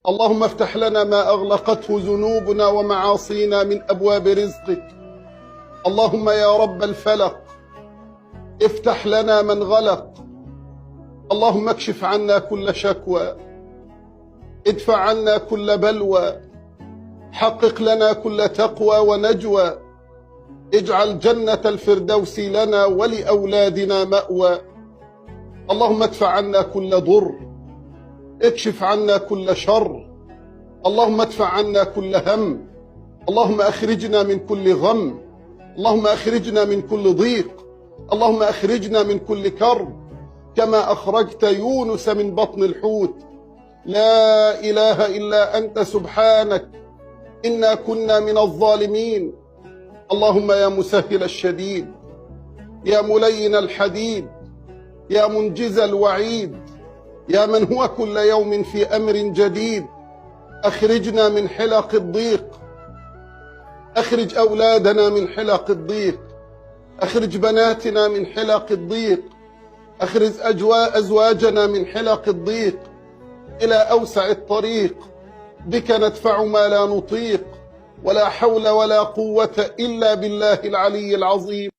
اللهم افتح لنا ما أغلقته ذنوبنا ومعاصينا من أبواب رزقك. اللهم يا رب الفلق افتح لنا من غلق. اللهم اكشف عنا كل شكوى، ادفع عنا كل بلوى، حقق لنا كل تقوى ونجوى، اجعل جنة الفردوس لنا ولأولادنا مأوى. اللهم ادفع عنا كل ضر، اكشف عنا كل شر، اللهم ادفع عنا كل هم، اللهم أخرجنا من كل غم، اللهم أخرجنا من كل ضيق، اللهم أخرجنا من كل كرب كما أخرجت يونس من بطن الحوت. لا إله إلا أنت سبحانك إنا كنا من الظالمين. اللهم يا مسهل الشديد، يا ملين الحديد، يا منجز الوعيد، يا من هو كل يوم في أمر جديد، أخرجنا من حلق الضيق، أخرج أولادنا من حلق الضيق، أخرج بناتنا من حلق الضيق، أخرج أزواجنا من حلق الضيق إلى أوسع الطريق. بك ندفع ما لا نطيق، ولا حول ولا قوة إلا بالله العلي العظيم.